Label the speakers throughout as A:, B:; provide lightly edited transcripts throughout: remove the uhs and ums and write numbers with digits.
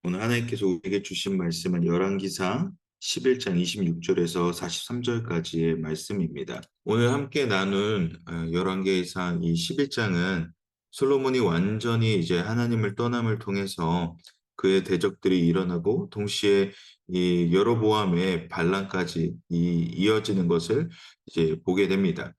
A: 오늘 하나님께서 우리에게 주신 말씀은 열왕기상 11장 26절에서 43절까지의 말씀입니다. 오늘 함께 나눈 열왕기상 이 11장은 솔로몬이 완전히 이제 하나님을 떠남을 통해서 그의 대적들이 일어나고 동시에 이 여로보암의 반란까지 이어지는 것을 이제 보게 됩니다.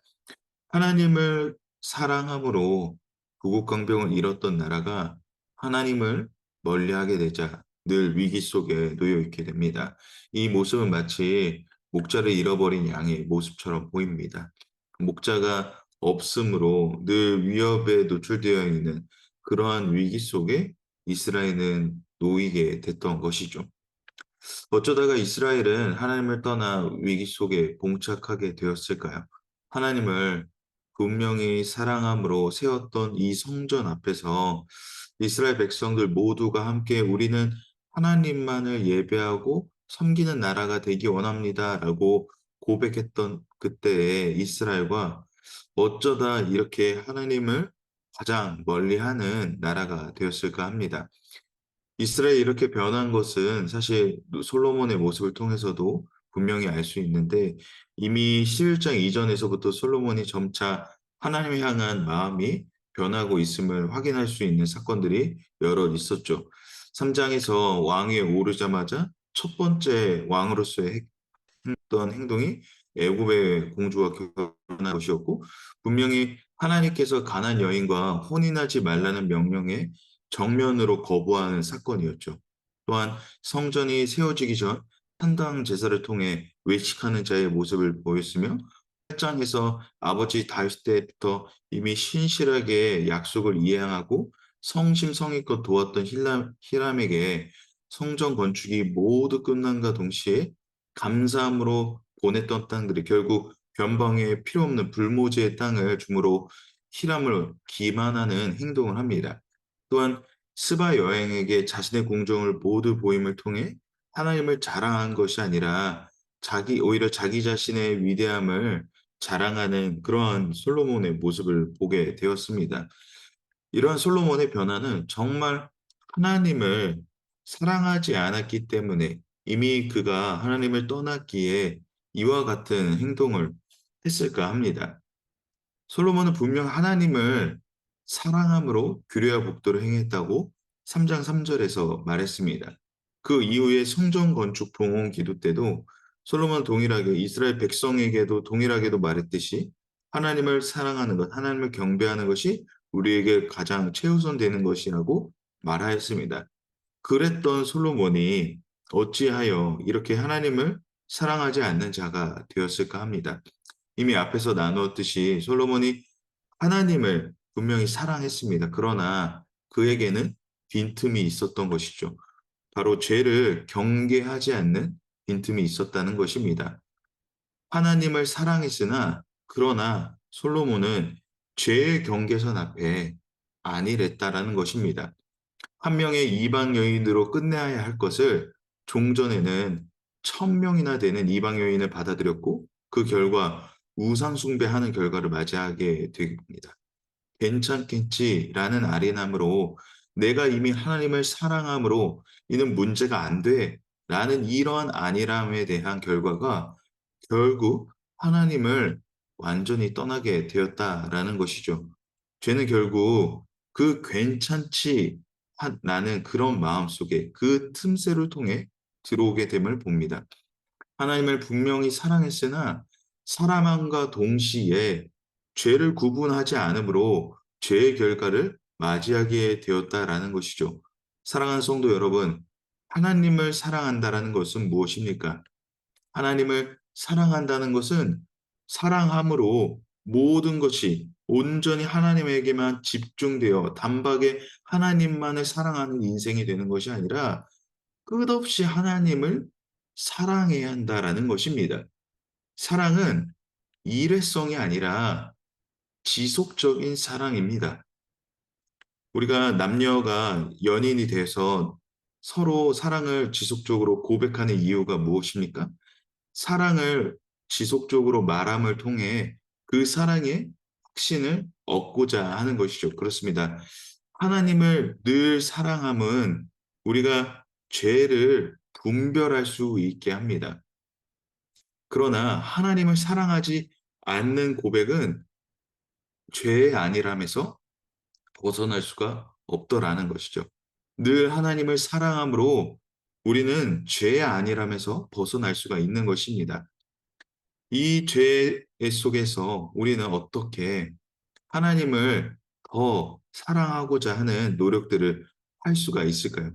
A: 하나님을 사랑함으로 부국강병을 잃었던 나라가 하나님을 멀리하게 되자 늘 위기 속에 놓여 있게 됩니다. 이 모습은 마치 목자를 잃어버린 양의 모습처럼 보입니다. 목자가 없으므로 늘 위협에 노출되어 있는 그러한 위기 속에 이스라엘은 놓이게 됐던 것이죠. 어쩌다가 이스라엘은 하나님을 떠나 위기 속에 봉착하게 되었을까요? 하나님을 분명히 사랑함으로 세웠던 이 성전 앞에서 이스라엘 백성들 모두가 함께 우리는 하나님만을 예배하고 섬기는 나라가 되기 원합니다라고 고백했던 그때의 이스라엘과 어쩌다 이렇게 하나님을 가장 멀리하는 나라가 되었을까 합니다. 이스라엘이 이렇게 변한 것은 사실 솔로몬의 모습을 통해서도 분명히 알 수 있는데 이미 11장 이전에서부터 솔로몬이 점차 하나님을 향한 마음이 변하고 있음을 확인할 수 있는 사건들이 여러 있었죠. 3장에서 왕위에 오르자마자 첫 번째 왕으로서의 했던 행동이 애굽의 공주와 결혼한 것이었고 분명히 하나님께서 가나안 여인과 혼인하지 말라는 명령에 정면으로 거부하는 사건이었죠. 또한 성전이 세워지기 전 한당 제사를 통해 외식하는 자의 모습을 보였으며 8장에서 아버지 다윗 때부터 이미 신실하게 약속을 이행하고 성심성의껏 도왔던 히람에게 성전 건축이 모두 끝난과 동시에 감사함으로 보냈던 땅들이 결국 변방에 필요 없는 불모지의 땅을 주므로 히람을 기만하는 행동을 합니다. 또한 스바 여행에게 자신의 공정을 모두 보임을 통해 하나님을 자랑한 것이 아니라 오히려 자기 자신의 위대함을 자랑하는 그러한 솔로몬의 모습을 보게 되었습니다. 이러한 솔로몬의 변화는 정말 하나님을 사랑하지 않았기 때문에 이미 그가 하나님을 떠났기에 이와 같은 행동을 했을까 합니다. 솔로몬은 분명 하나님을 사랑함으로 규례와 법도를 행했다고 3장 3절에서 말했습니다. 그 이후에 성전 건축 봉헌 기도 때도 솔로몬은 동일하게 이스라엘 백성에게도 동일하게도 말했듯이 하나님을 사랑하는 것, 하나님을 경배하는 것이 우리에게 가장 최우선되는 것이라고 말하였습니다. 그랬던 솔로몬이 어찌하여 이렇게 하나님을 사랑하지 않는 자가 되었을까 합니다. 이미 앞에서 나누었듯이 솔로몬이 하나님을 분명히 사랑했습니다. 그러나 그에게는 빈틈이 있었던 것이죠. 바로 죄를 경계하지 않는 빈틈이 있었다는 것입니다. 하나님을 사랑했으나 그러나 솔로몬은 죄의 경계선 앞에 안일했다라는 것입니다. 한 명의 이방 여인으로 끝내야 할 것을 종전에는 1,000명이나 되는 이방 여인을 받아들였고 그 결과 우상 숭배하는 결과를 맞이하게 됩니다. 괜찮겠지라는 아린함으로 내가 이미 하나님을 사랑함으로 이는 문제가 안 돼. 라는 이러한 안일함에 대한 결과가 결국 하나님을 완전히 떠나게 되었다라는 것이죠. 죄는 결국 그 괜찮지 나는 그런 마음 속에 그 틈새를 통해 들어오게 됨을 봅니다. 하나님을 분명히 사랑했으나 사랑함과 동시에 죄를 구분하지 않으므로 죄의 결과를 맞이하게 되었다라는 것이죠. 사랑하는 성도 여러분, 하나님을 사랑한다라는 것은 무엇입니까? 하나님을 사랑한다는 것은 사랑함으로 모든 것이 온전히 하나님에게만 집중되어 단박에 하나님만을 사랑하는 인생이 되는 것이 아니라 끝없이 하나님을 사랑해야 한다라는 것입니다. 사랑은 일회성이 아니라 지속적인 사랑입니다. 우리가 남녀가 연인이 돼서 서로 사랑을 지속적으로 고백하는 이유가 무엇입니까? 사랑을 지속적으로 말함을 통해 그 사랑의 확신을 얻고자 하는 것이죠. 그렇습니다. 하나님을 늘 사랑함은 우리가 죄를 분별할 수 있게 합니다. 그러나 하나님을 사랑하지 않는 고백은 죄의 안일함에서 벗어날 수가 없더라는 것이죠. 늘 하나님을 사랑함으로 우리는 죄의 안일함에서 벗어날 수가 있는 것입니다. 이 죄 속에서 우리는 어떻게 하나님을 더 사랑하고자 하는 노력들을 할 수가 있을까요?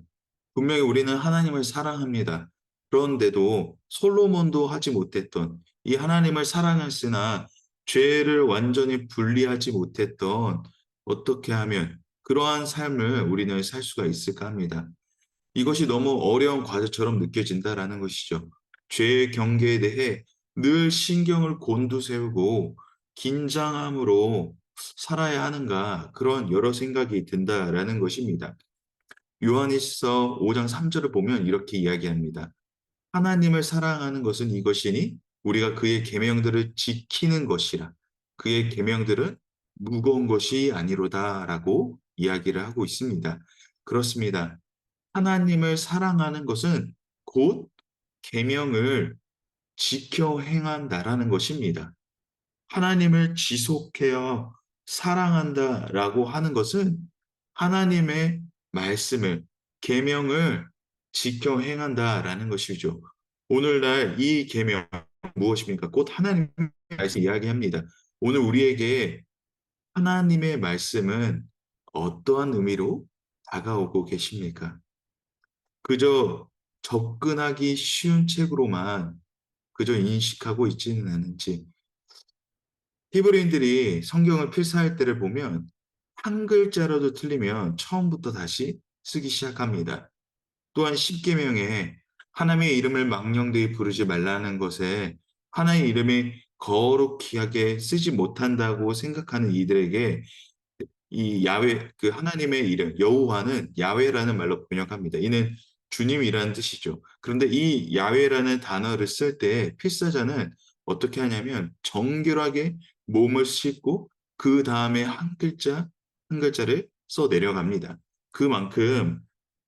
A: 분명히 우리는 하나님을 사랑합니다. 그런데도 솔로몬도 하지 못했던 이 하나님을 사랑했으나 죄를 완전히 분리하지 못했던 어떻게 하면 그러한 삶을 우리는 살 수가 있을까 합니다. 이것이 너무 어려운 과제처럼 느껴진다라는 것이죠. 죄의 경계에 대해 늘 신경을 곤두세우고 긴장함으로 살아야 하는가 그런 여러 생각이 든다라는 것입니다. 요한일서 5장 3절을 보면 이렇게 이야기합니다. 하나님을 사랑하는 것은 이것이니 우리가 그의 계명들을 지키는 것이라. 그의 계명들은 무거운 것이 아니로다라고 이야기를 하고 있습니다. 그렇습니다. 하나님을 사랑하는 것은 곧 계명을 지켜 행한다라는 것입니다. 하나님을 지속해야 사랑한다라고 하는 것은 하나님의 말씀을, 계명을 지켜 행한다라는 것이죠. 오늘날 이 계명 무엇입니까? 곧 하나님의 말씀 이야기합니다. 오늘 우리에게 하나님의 말씀은 어떠한 의미로 다가오고 계십니까? 그저 접근하기 쉬운 책으로만 그저 인식하고 있지는 않은지, 히브리인들이 성경을 필사할 때를 보면 한 글자라도 틀리면 처음부터 다시 쓰기 시작합니다. 또한 십계명에 하나님의 이름을 망령되이 부르지 말라는 것에 하나님의 이름이 거룩히 하게 쓰지 못한다고 생각하는 이들에게 이 야훼 그 하나님의 이름 여호와는 야훼라는 말로 번역합니다. 이는 주님이라는 뜻이죠. 그런데 이 야훼라는 단어를 쓸 때 필사자는 어떻게 하냐면 정결하게 몸을 씻고 그다음에 한 글자 한 글자를 써 내려갑니다. 그만큼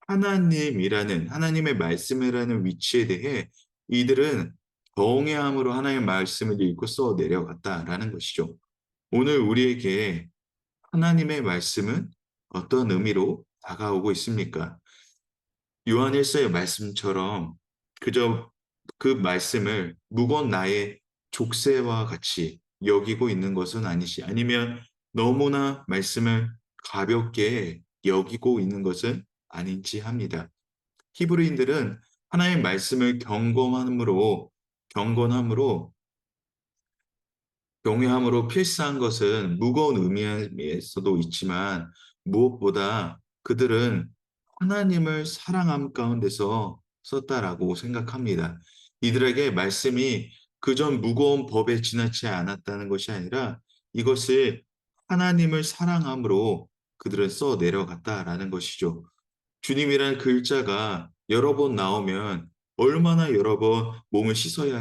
A: 하나님이라는 하나님의 말씀이라는 위치에 대해 이들은 경외함으로 하나님의 말씀을 읽고 써 내려갔다라는 것이죠. 오늘 우리에게 하나님의 말씀은 어떤 의미로 다가오고 있습니까? 요한일서의 말씀처럼 그저 그 말씀을 무거운 나의 족쇄와 같이 여기고 있는 것은 아니시, 아니면 너무나 말씀을 가볍게 여기고 있는 것은 아닌지 합니다. 히브리인들은 하나님의 말씀을 경건함으로 경외함으로 필사한 것은 무거운 의미에서도 있지만 무엇보다 그들은 하나님을 사랑함 가운데서 썼다라고 생각합니다. 이들에게 말씀이 그전 무거운 법에 지나지 않았다는 것이 아니라 이것을 하나님을 사랑함으로 그들은 써 내려갔다라는 것이죠. 주님이라는 글자가 여러 번 나오면 얼마나 여러 번 몸을 씻어야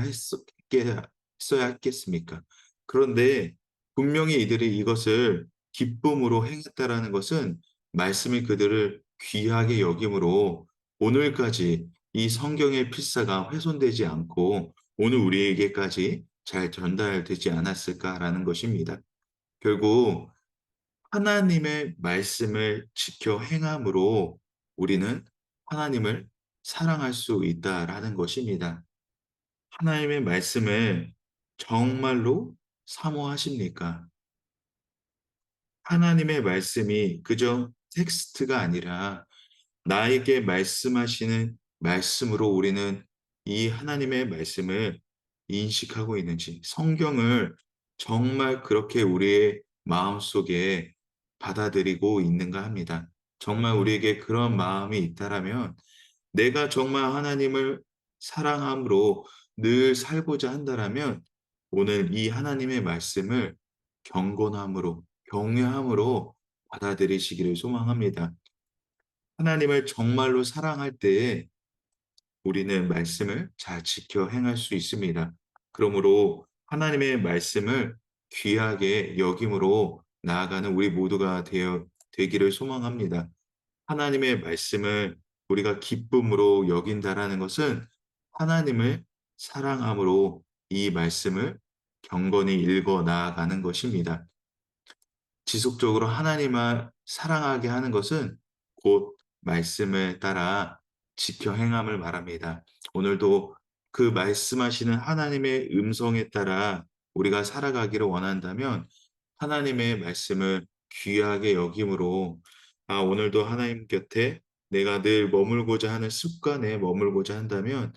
A: 했겠습니까? 그런데 분명히 이들이 이것을 기쁨으로 행했다라는 것은 말씀이 그들을 귀하게 여김으로 오늘까지 이 성경의 필사가 훼손되지 않고 오늘 우리에게까지 잘 전달되지 않았을까라는 것입니다. 결국 하나님의 말씀을 지켜 행함으로 우리는 하나님을 사랑할 수 있다라는 것입니다. 하나님의 말씀을 정말로 사모하십니까? 하나님의 말씀이 그저 텍스트가 아니라 나에게 말씀하시는 말씀으로 우리는 이 하나님의 말씀을 인식하고 있는지, 성경을 정말 그렇게 우리의 마음속에 받아들이고 있는가 합니다. 정말 우리에게 그런 마음이 있다라면 내가 정말 하나님을 사랑함으로 늘 살고자 한다라면 오늘 이 하나님의 말씀을 경건함으로, 경외함으로 받아들이시기를 소망합니다. 하나님을 정말로 사랑할 때에 우리는 말씀을 잘 지켜 행할 수 있습니다. 그러므로 하나님의 말씀을 귀하게 여김으로 나아가는 우리 모두가 되기를 소망합니다. 하나님의 말씀을 우리가 기쁨으로 여긴다라는 것은 하나님을 사랑함으로 이 말씀을 경건히 읽어 나아가는 것입니다. 지속적으로 하나님을 사랑하게 하는 것은 곧 말씀을 따라 지켜 행함을 말합니다. 오늘도 그 말씀하시는 하나님의 음성에 따라 우리가 살아가기를 원한다면 하나님의 말씀을 귀하게 여김으로 오늘도 하나님 곁에 내가 늘 머물고자 하는 습관에 머물고자 한다면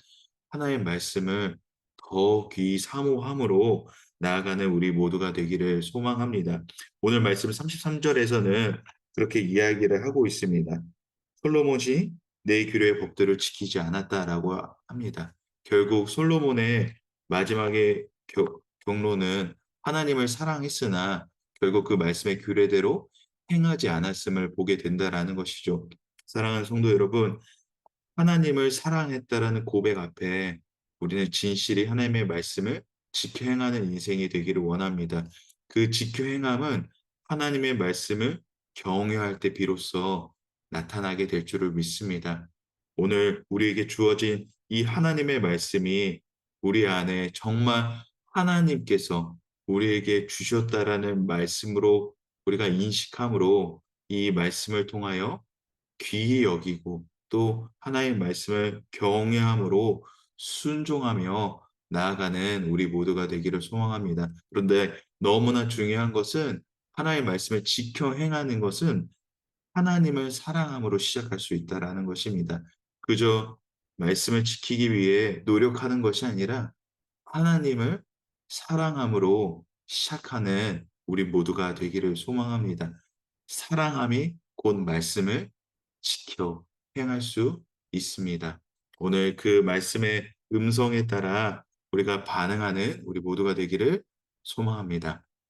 A: 하나님의 말씀을 더 귀히 사모함으로 나아가는 우리 모두가 되기를 소망합니다. 오늘 말씀 33 절에서는 그렇게 이야기를 하고 있습니다. 솔로몬이 "내 규례의 법들을 지키지 않았다."라고 합니다. 결국 솔로몬의 마지막의 경로는 하나님을 사랑했으나 결국 그 말씀의 규례대로 행하지 않았음을 보게 된다라는 것이죠. 사랑하는 성도 여러분, 하나님을 사랑했다라는 고백 앞에 우리는 진실히 하나님의 말씀을 지켜 행하는 인생이 되기를 원합니다. 그 지켜 행함은 하나님의 말씀을 경외할 때 비로소 나타나게 될 줄을 믿습니다. 오늘 우리에게 주어진 이 하나님의 말씀이 우리 안에 정말 하나님께서 우리에게 주셨다라는 말씀으로 우리가 인식함으로 이 말씀을 통하여 귀히 여기고 또 하나님의 말씀을 경외함으로 순종하며 나아가는 우리 모두가 되기를 소망합니다. 그런데 너무나 중요한 것은 하나님의 말씀을 지켜 행하는 것은 하나님을 사랑함으로 시작할 수 있다라는 것입니다. 그저 말씀을 지키기 위해 노력하는 것이 아니라 하나님을 사랑함으로 시작하는 우리 모두가 되기를 소망합니다. 사랑함이 곧 말씀을 지켜 행할 수 있습니다. 오늘 그 말씀의 음성에 따라 우리가 반응하는 우리 모두가 되기를 소망합니다.